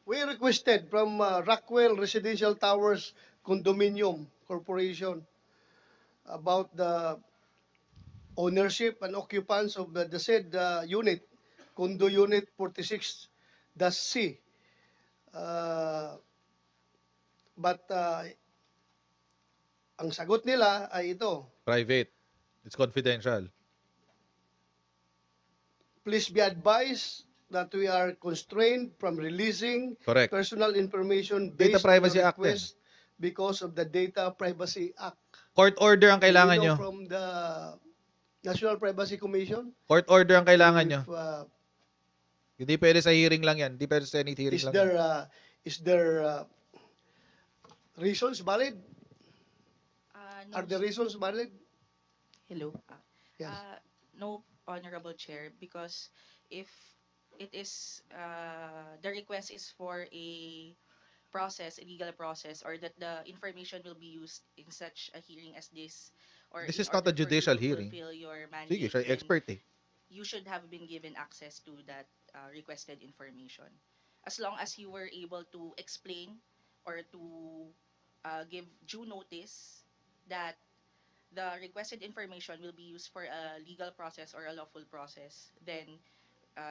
We requested from Rockwell Residential Towers Condominium Corporation about the ownership and occupants of the said unit, Condo Unit 46-C. Uh, but ang sagot nila ay ito, Private. It's confidential. please be advised that we are constrained from releasing Correct. personal information Data based on Privacy the Act din. request because of the Data Privacy Act. Court order ang kailangan Do you nyo. know from the National Privacy Commission? Court order ang kailangan nyo. If, Hindi pwede sa hearing lang yan. Hindi pwede sa Senate hearing is lang there yan. is there reasons valid? No, Are the reasons valid? hello. Yes. No, Honorable Chair, because if it is the request is for a process, a legal process, or that the information will be used in such a hearing as this, or This in is not a order for you judicial to hearing. fulfill your Sige, mandate, siya then expert eh. you should have been given access to that requested information. As long as you were able to explain or to give due notice that the requested information will be used for a legal process or a lawful process, then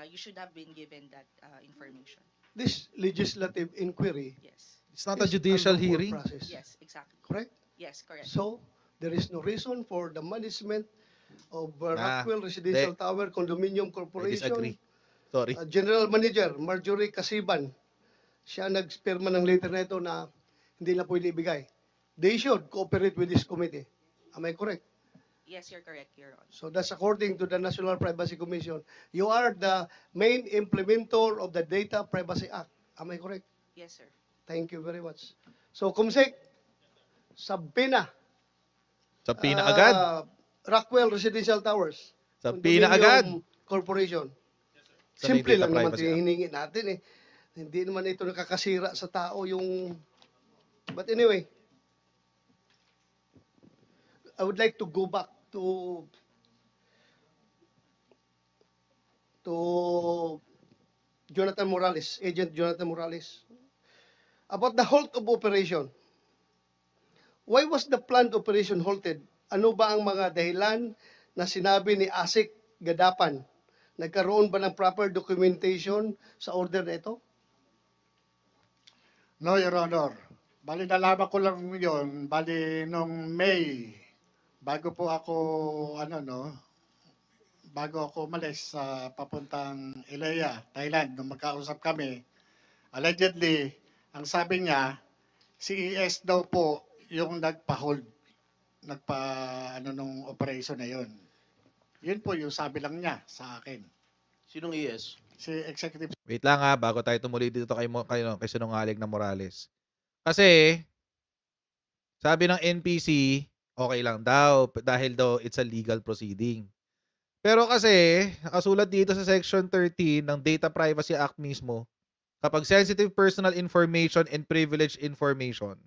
you should have been given that information. This legislative inquiry Yes. It's not a is judicial lawful hearing. process. Yes, exactly. Correct? Yes, correct. So, there is no reason for the management of Nah, Rockwell Residential hindi. Tower Condominium I Corporation, disagree. Sorry. General Manager Marjorie Casiban, siya nagpirma ng letter na ito na hindi na pwede ibigay. They should cooperate with this committee. Am I correct? Yes, you're correct, Your Honor. So that's according to the National Privacy Commission. You are the main implementer of the Data Privacy Act. Am I correct? Yes, sir. Thank you very much. So, Kumsek, Sabina, Sa pina agad. Rockwell Residential Towers, Sa pina agad. Corporation. Sa may Simple Data lang naman Privacy Act. hiningi natin eh. Hindi naman ito nakakasira sa tao yung... But anyway, I would like to go back to Jonathan Morales, Agent Jonathan Morales, about the halt of operation. Why was the planned operation halted? Ano ba ang mga dahilan na sinabi ni ASIC Gadapan? Nagkaroon ba ng proper documentation sa order na ito? No, Your Honor. Bali, nalaman ko lang yun. Bali, nung May, bago po ako, bago ako umalis sa papuntang Ilaya, Thailand, nung magkausap kami, allegedly, ang sabi niya, CES daw po yung nagpa-hold, nung operation na yun. Yun po yung sabi lang niya sa akin. Sinong ES? Si Executive Wait lang ha, bago tayo tumuloy dito kay sinungaling na Morales. Kasi, sabi ng NPC, okay lang daw, dahil daw it's a legal proceeding. Pero kasi, nakasulat dito sa Section 13 ng Data Privacy Act mismo, kapag sensitive personal information and privileged information,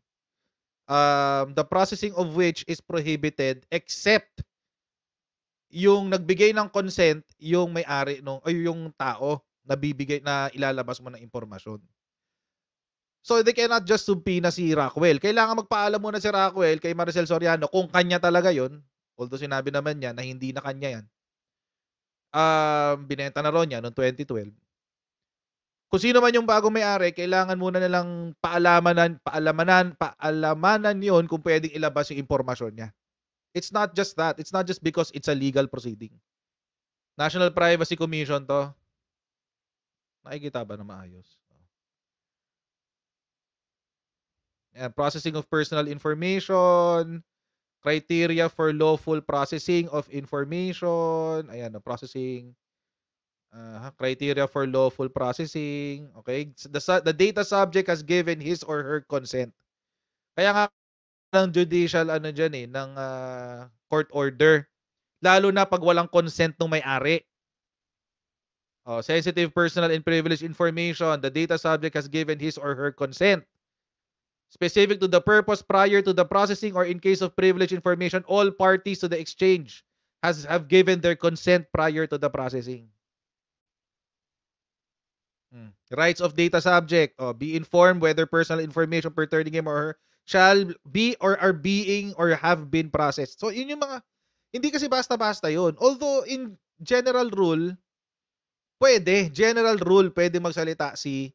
the processing of which is prohibited except yung nagbigay ng consent, yung may-ari nung ay yung tao na bibigay na ilalabas mo ng impormasyon. So they cannot just subpoena si Rockwell. Kailangan magpaalam muna si Rockwell kay Maricel Soriano kung kanya talaga yon. Although sinabi naman niya na hindi na kanya yan. Binenta na ron niya noong 2012. Kung sino man yung bagong may-ari, kailangan muna nilang paalamanan yon kung pwedeng ilabas yung impormasyon niya. It's not just that. It's not just because it's a legal proceeding. National Privacy Commission to. Nakikita ba na maayos? Processing of personal information, criteria for lawful processing of information, ayan, processing, criteria for lawful processing, okay? The data subject has given his or her consent. Kaya nga ng judicial ng court order, lalo na pag walang consent ng may-ari. Sensitive personal and privileged information, the data subject has given his or her consent. Specific to the purpose prior to the processing or in case of privileged information, all parties to the exchange have given their consent prior to the processing. Rights of data subject. Be informed whether personal information pertaining him or her shall be or are being or have been processed. So, yun yung mga, hindi kasi basta-basta yun. Although, in general rule, pwede magsalita si,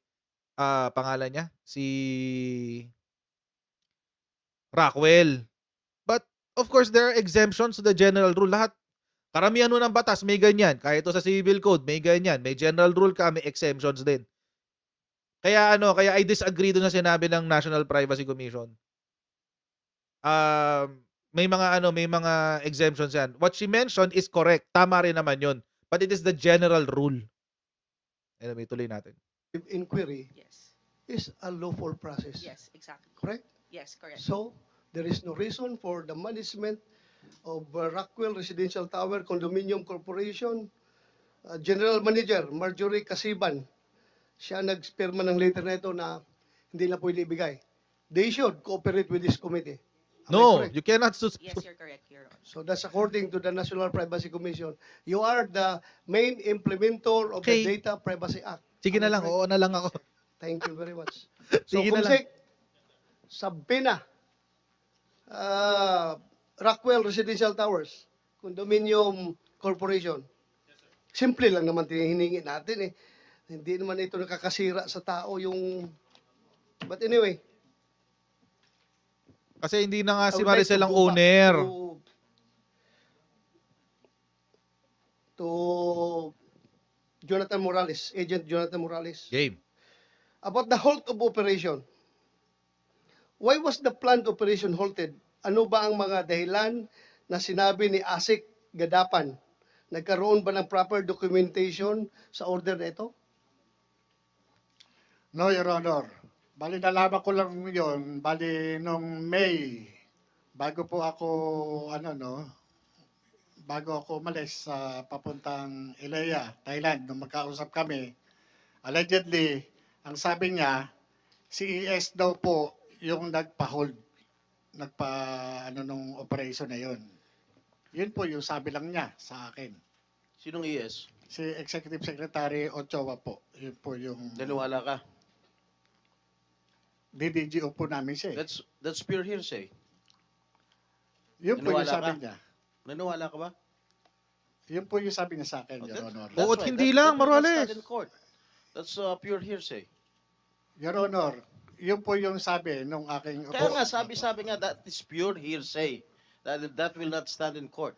pangalan niya, si Rockwell. But, of course, there are exemptions to the general rule. Lahat, karamihan ng batas, may ganyan. Kahit ito sa civil code, may ganyan. May general rule ka, may exemptions din. Kaya kaya I disagree doon sa sinabi ng National Privacy Commission. May mga exemptions yan. What she mentioned is correct. Tama rin naman yun. But it is the general rule. Anyway, tuloy natin. Inquiry Yes. is a lawful process. Yes, exactly. Correct? Yes, correct. So, there is no reason for the management of Rockwell Residential Tower Condominium Corporation, General Manager Marjorie Casiban, siya nagpirma ng letter na ito na hindi na pwede ibigay. They should cooperate with this committee. Am I No, correct? you cannot Yes, you're correct, Your Honor. So that's according to the National Privacy Commission. You are the main implementer of Okay. the Data Privacy Act. Sige Am I na lang, correct? oo na lang ako. Thank you very much. So, Sige na lang. Kumsek, sabi na, Rockwell Residential Towers, Condominium Corporation. Simple lang naman hiningi natin eh. Hindi naman ito nakakasira sa tao yung... But anyway, Kasi hindi na nga I si would like Maricel to ang go back owner. to Jonathan Morales, Agent Jonathan Morales. Game. About the halt of operation. Why was the planned operation halted? Ano ba ang mga dahilan na sinabi ni Asik Gadapan? Nagkaroon ba ng proper documentation sa order na ito? No, Your Honor. Bali, nalaman ko lang yun. Bali, nung May, bago po ako, bago ako umalis sa papuntang Ilaya, Thailand, nung magkausap kami, allegedly, ang sabi niya, si ES daw po yung nagpa-hold, nung operation na yun. Yun po yung sabi lang niya sa akin. Sinong ES? Si Executive Secretary Ochoa po. Yun po yung Naniwala ka? DDGO po namin siya. That's pure hearsay. Yun po yung Naniwala sabi ka? niya. Naniwala ka ba? Yun po yung sabi niya sa akin, Oh, Your Honor. That's Oo, right. hindi That lang, will not Morales. stand in court. That's pure hearsay. Your Honor, yun po yung sabi nung aking... Kaya nga, sabi nga, that is pure hearsay. That will not stand in court.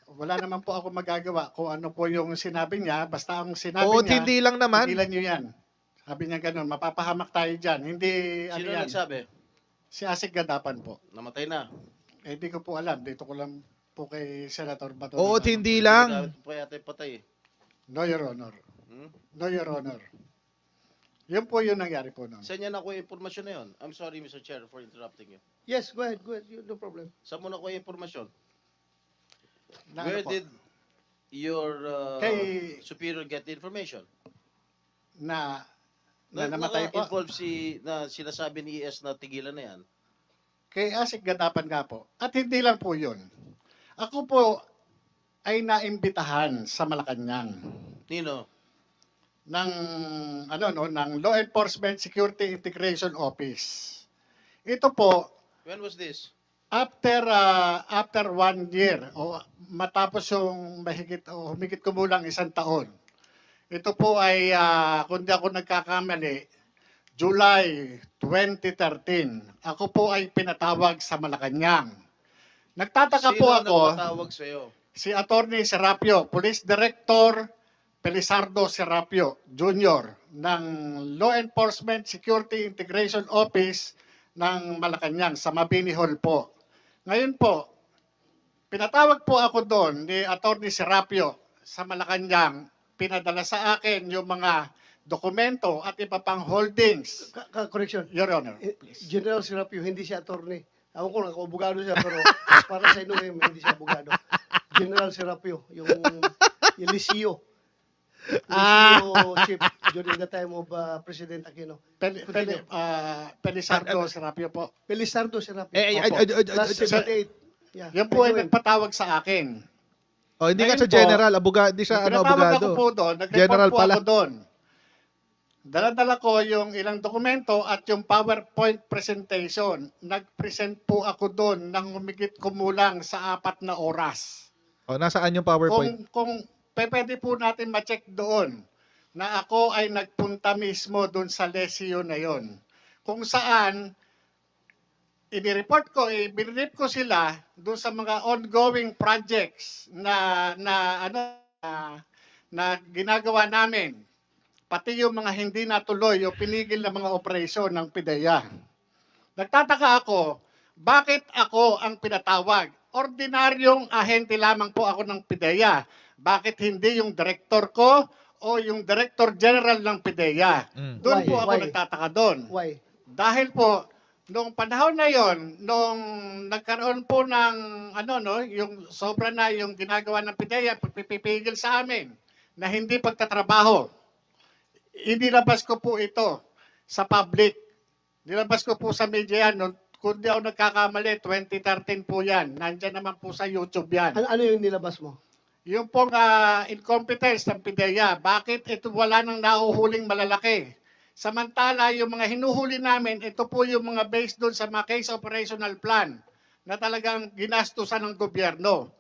Wala naman po ako magagawa kung ano po yung sinabi niya. Basta ang sinabi Oo, niya, hindi lang naman. tigilan niyo yan. Sabi niya ganun, mapapahamak tayo dyan. Hindi, Sino yan. nagsabi? Si Asik Gadapan po. Namatay na. Eh, di ko po alam. Dito ko lang po kay Senator Bato. Oo, hindi lang. Gamit pa yata yung patay eh. No, Your Honor. Hmm? No, Your Honor. Yun po yung nangyari po nun. Saan niya nakuha yung impormasyon na yun? I'm sorry, Mr. Chair, for interrupting you. Yes, go ahead. No problem. Saan mo nakuha yung impormasyon? Na Where ano po? did your Kay- superior get the information? Na namatay po. Naka-involve na sinasabi ni ES na tigilan na yan. Kay Asik Gadapan nga po. At hindi lang po yun. Ako po ay naimbitahan sa Malacanang Nino? ng ng Law Enforcement Security Integration Office. Ito po When was this? after 1 year o matapos yung humigit kumulang 1 taon. Ito po ay kung di ako nagkakamali, July 2013. Ako po ay pinatawag sa Malacanang. Nagtataka po ako, nagpatawag sa'yo? si Attorney Serapio, Police Director Pelizardo Serapio Jr. ng Law Enforcement Security Integration Office ng Malacanang sa Mabini Hall po. Ngayon po, pinatawag po ako doon ni Attorney Serapio sa Malacanang, pinadala sa akin yung mga dokumento at iba pang holdings. Correction. Your Honor. General Serapio, hindi siya attorney. Ako ko lang, abogado siya, pero para sa inyo, hindi siya abogado. General Serapio, yung Eliseo. Eliseo chief during the time of President Aquino. Pelizardo Serapio po. Pelizardo Serapio. Last 78. Yeah. Yan po ay Ayun. nagpatawag sa akin. Oh, hindi nga Ngayon siya po, general, abogado, hindi siya Pinatawag abogado. ako po doon, nag-report General po pala. ako doon. Dala-dala ko yung ilang dokumento at yung PowerPoint presentation. Nag-present po ako doon ng humigit kumulang sa 4 na oras. O, nasaan yung PowerPoint? Kung pwede po natin ma-check doon na ako ay nagpunta mismo doon sa lesyo na yon. Kung saan ibinirep ko sila doon sa mga ongoing projects na ginagawa namin. Pati yung mga hindi natuloy o pinigil na mga operasyon ng PIDEA. Nagtataka ako, bakit ako ang pinatawag? Ordinaryong ahente lamang po ako ng PIDEA. Bakit hindi yung director ko o yung director general ng PIDEA? Doon Why? po ako Why? nagtataka doon. Why? Dahil po, nung panahon na yon, nung nagkaroon po ng yung sobra na yung ginagawa ng PIDEA, pagpipigil sa amin na hindi pagtatrabaho. Inilabas ko po ito sa public. Nilabas ko po sa media yan. Kung di ako nagkakamali, 2013 po yan. Nandyan naman po sa YouTube yan. Ano yung nilabas mo? Yung pong incompetence ng PIDEA, bakit ito wala nang nahuhuling malalaki? Samantala, yung mga hinuhuli namin, ito po yung mga based doon sa mga case operational plan na talagang ginastusan ng gobyerno.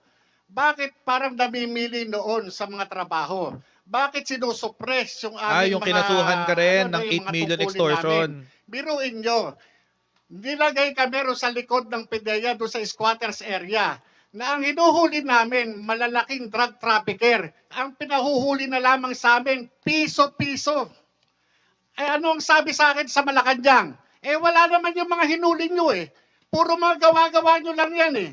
Bakit parang namimili noon sa mga trabaho? Bakit sinusuppress yung aming yung mga... kinasuhan ka rin ng yung 8 mga million tungkulin extortion. namin? Biruin nyo, nilagay kami ro sa likod ng PIDEA doon sa squatters area na ang hinuhuli namin, malalaking drug trafficker. Ang pinahuhuli na lamang sa amin, piso-piso. Ano ang sabi sa akin sa Malacanang? Wala naman yung mga hinuli nyo eh. Puro mga gawa-gawa nyo lang yan eh.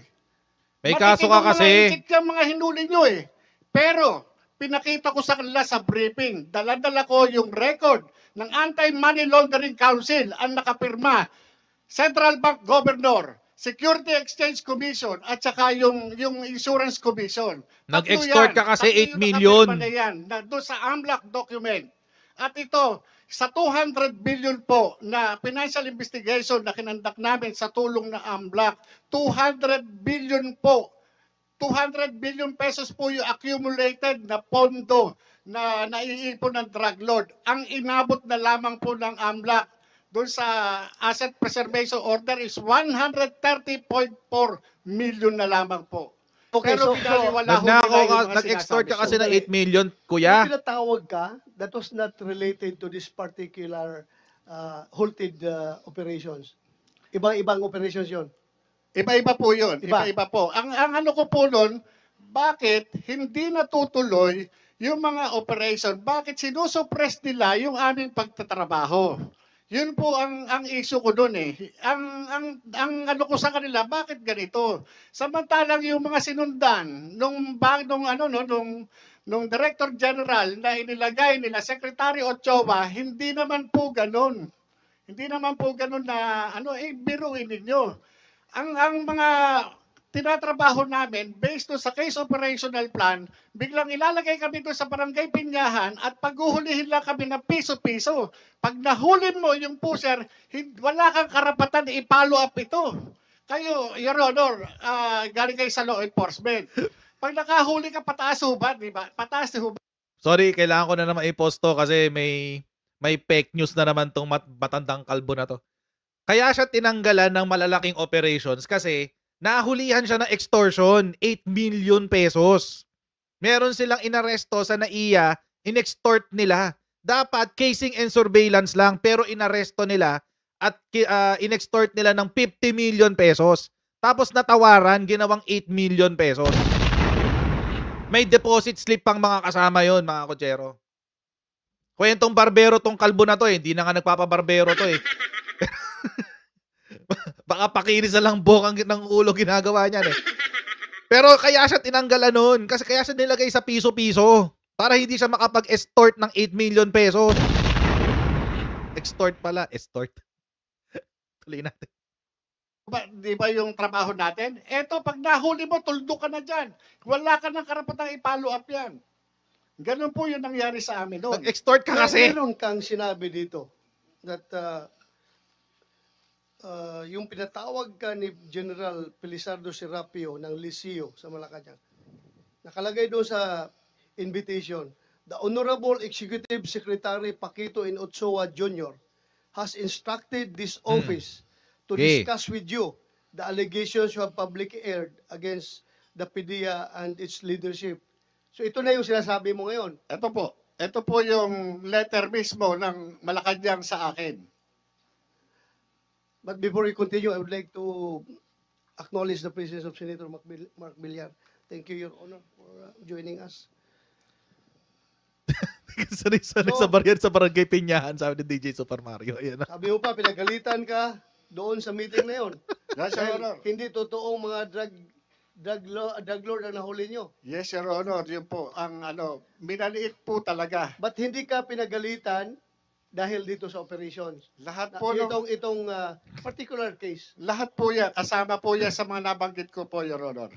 May kaso ka kasi. Matitinong mga yung mga hinuli nyo eh. Pero, pinakita ko sa kanila sa briefing, dala-dala ko yung record ng Anti-Money Laundering Council ang nakapirma, Central Bank Governor, Security Exchange Commission, at saka yung Insurance Commission. Nag-extort ka kasi 8 million. Doon sa AMLAC document. At ito, sa 200 billion po na financial investigation na kinandak namin sa tulong ng AMLAC, 200 billion po, 200 billion pesos po yung accumulated na pondo na naiipon ng drug lord. Ang inabot na lamang po ng AMLAC doon sa asset preservation order is 130.4 million na lamang po. Okay, Pero so pinaliwala ho nila yung mga nag-extort ka sinasabi. kasi ng Sandali. 8 million, yung kuya. pinatawag ka, that was not related to this particular halted operations. Ibang operations yon. Iba-iba po yun. Iba. Iba-iba po. Ang ano ko po nun, bakit hindi natutuloy yung mga operation? Bakit sinusuppress nila yung aming pagtatrabaho? Yun po ang issue ko doon eh. Ang ano ko sa kanila, bakit ganito? Samantalang yung mga sinundan nung Director General na inilagay nila Secretary Ochoa, hindi naman po ganun. Hindi naman po ganun na biruin ninyo. Ang mga tinatrabaho namin based sa case operational plan, biglang ilalagay kami doon sa barangay Pinyahan at paghuhulihin lang kami ng piso-piso. Pag nahuli mo yung pusher, wala kang karapatan i-follow up ito. Kayo, Your Honor, galing kayo sa law enforcement. Pag nakahuli ka, pataas hubad, di ba? Pataas hubad. Sorry, kailangan ko na naman i-post to kasi may fake news na naman tong matandang kalbo na to. Kaya siya tinanggalan ng malalaking operations kasi nahulihan siya ng extortion, 8 million pesos. Meron silang inaresto sa NAIA, inextort nila. Dapat casing and surveillance lang pero inaresto nila at inextort nila ng 50 million pesos. Tapos natawaran, ginawang 8 million pesos. May deposit slip pang mga kasama yon, mga kotsero. Kwentong barbero tong kalbo na to eh. Hindi na nga nagpapabarbero to eh. Baka pakinis na lang bokang ng ulo ginagawa niyan eh. Pero kaya siya tinanggalan nun. Kasi kaya siya nilagay sa piso-piso. Para hindi siya makapag-extort ng 8 million pesos. Extort pala. Extort. Tuloy natin. Di ba yung trabaho natin? Eto, pag nahuli mo, tuldo ka na dyan. Wala ka ng karapatang i-follow up yan. Ganun po yung nangyari sa amin noon. Nag-extort ka kasi. Meron kang sinabi dito that yung pinatawag ka ni General Felizardo Serapio ng Lisio sa Malacanang, nakalagay doon sa invitation, The Honorable Executive Secretary Paquito N. Ochoa Jr. has instructed this office to Okay. discuss with you the allegations you have publicly aired against the PDEA and its leadership. So ito na yung sinasabi mo ngayon. Ito po yung letter mismo ng Malacanang sa akin. But before we continue, I would like to acknowledge the presence of Senator Mark Villar. Thank you, Your Honor, for joining us. Sanay-sanay So- sa barangay Pinyahan, sabi ni DJ Super Mario. Ayan na. Sabi mo pa, pinagalitan ka doon sa meeting na yun. Yes, Your Dahil Honor. hindi totoong mga drug lord ang nahuli nyo. Yes, Your Honor. Yun po ang minaliit po talaga. But hindi ka pinagalitan dahil dito sa operations. Lahat po Itong particular case. lahat po yan, kasama po yan sa mga nabanggit ko po, Your Honor.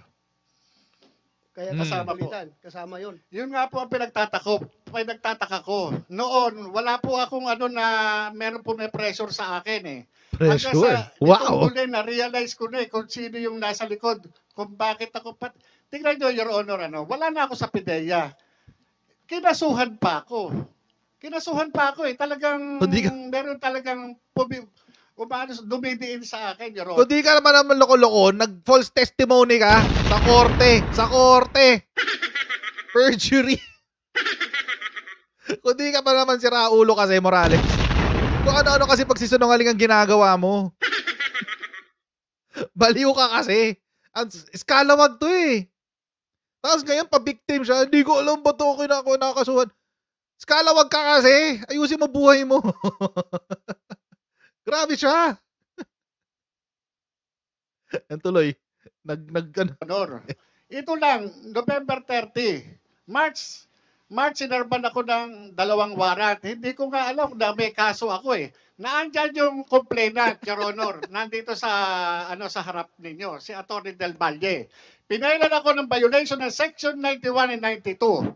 Kaya Kasama po. kasama yun. Yun nga po ang pinagtataka ko. Noon, wala po akong na meron po may pressure sa akin eh. Pressure. Hanggang sa itong Wow. huli, na-realize ko na kung sino yung nasa likod. Kung bakit ako tingnan nyo, Your Honor, wala na ako sa PDEA. Kinasuhan pa ako eh. Talagang, Hindi ka- meron talagang dumidiin sa akin, Your Honor. Kung di ka naman loko-loko, nag-false testimony ka sa korte. Perjury. Kung di ka pa naman sira ulo kasi, Morales. Kung ano-ano kasi pagsisinungaling ang ginagawa mo. Baliw ka kasi. Iskalawag to eh. Tapos ngayon, pa-victim siya. Hindi ko alam ba ito kinakasuhan. Iskalawag ka kasi. Ayusin mo buhay mo. Grabe siya. Yan tuloy. Honor. Ito lang, November 30. March, sinarban ako ng 2 warrant. Hindi ko nga alam na may kaso ako eh. Naandyan yung complainant, Your Honor, nandito sa harap ninyo, si Atty. Del Valle. Pinailan ako ng violation ng Section 91 and 92.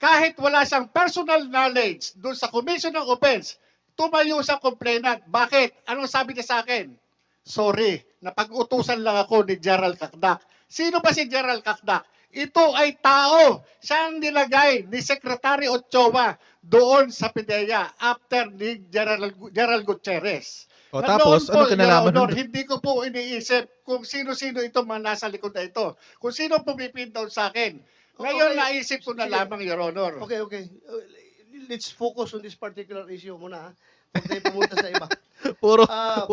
Kahit wala siyang personal knowledge doon sa commission ng offense, tumayo sa complainant. Bakit? Anong sabi niya sa akin? Sorry, napag-utusan lang ako ni Gerald Kakdak. Sino ba si Gerald Kakdak? Ito ay tao. Siya ang nilagay ni Secretary Ochoa doon sa PDEA after ni Gerald Gutierrez. O Na tapos, noon po, ano kinalaman Your Honor, nun? hindi ko po iniisip kung sino-sino itong mga nasa likod na ito. Kung sino pumipin down sa akin. Ngayon, Okay. naisip ko na Sige. lamang, Your Honor. Okay. Let's focus on this particular issue muna. Huwag tayo pumunta sa iba. Puro Ah,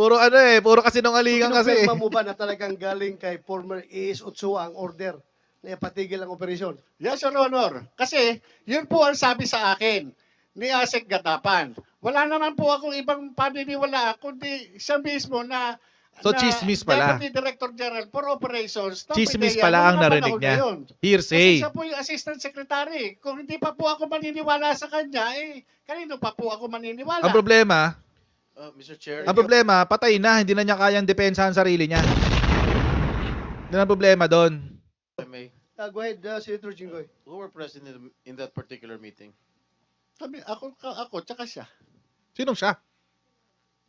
kasinungalingan kasi. Pinupirma mo ba na talagang galing kay former AS Ochoa ang order na ipatigil ang operasyon? Yes, Your Honor. Kasi, yun po ang sabi sa akin ni Asek Gatapan. Wala naman po akong ibang paniniwala, kundi siya mismo na So, chismis pala. Deputy Director General for Operations. ng Chismis PDEA, pala ang nung narinig panahon niya. na yun. Kasi Hearsay. siya po yung Assistant Secretary. Kung hindi pa po ako maniniwala sa kanya, kanino pa po ako maniniwala? Ang problema, Mr. Chair, patay na. Hindi na niya kayang depensahan sarili niya. Yan ang problema doon. if I may, Go ahead, Senator Jinggoy. who were present in that particular meeting? Ako, tsaka siya. Sinong siya?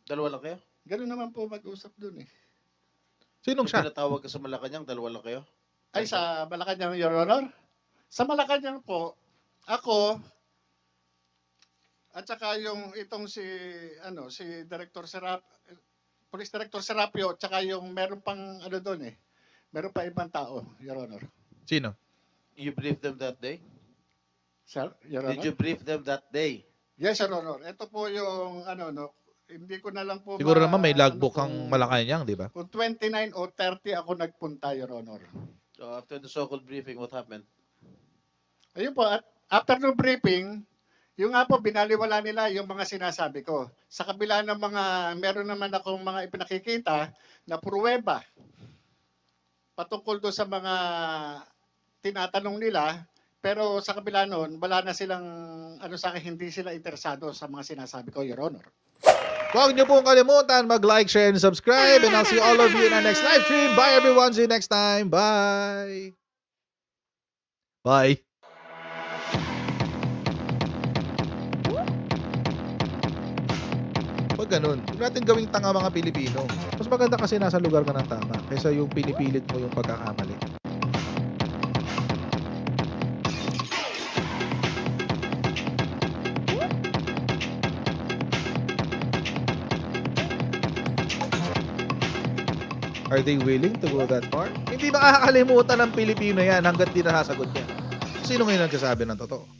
Dalawa lang kayo? Ganun naman po mag-usap dun eh. Sinong Kung siya? tinatawag ka sa Malacanang, dalawa lang kayo? Ay, sa Malacanang, Your Honor? Sa Malacanang po, ako, at saka yung itong si Director Police Director Serapio, at saka yung meron pang doon eh. Meron pa ibang tao, Your Honor. Sino? You briefed them that day? Sir, Your Honor? Did you brief them that day? Yes, Your Honor. Ito po yung hindi ko na lang po Siguro naman may logbook kung- ang Malacanang, di ba? Kung 29 o 30 ako nagpunta, Your Honor. So after the so-called briefing, what happened? Ayun po, at after the briefing, yung nga po, binaliwala nila yung mga sinasabi ko. Sa kabila ng meron naman akong mga ipinakikita na pruweba patungkol doon sa mga tinatanong nila, pero sa kabila noon, wala na silang, sa akin, hindi sila interesado sa mga sinasabi ko, Your Honor. Huwag niyo pong kalimutan mag-like, share, and subscribe. And I'll see all of you in our next live stream. Bye everyone. See you next time. Bye. Bye. Pag ganun, huwag natin gawing tanga mga Pilipino. Mas maganda kasi nasa lugar ka ng tama kaysa yung pinipilit mo yung pagkakamali. Are they willing to go that far? Hindi makakalimutan ng Pilipino yan hanggat di nasasagot niya. Sino ngayon nagsasabi ng totoo?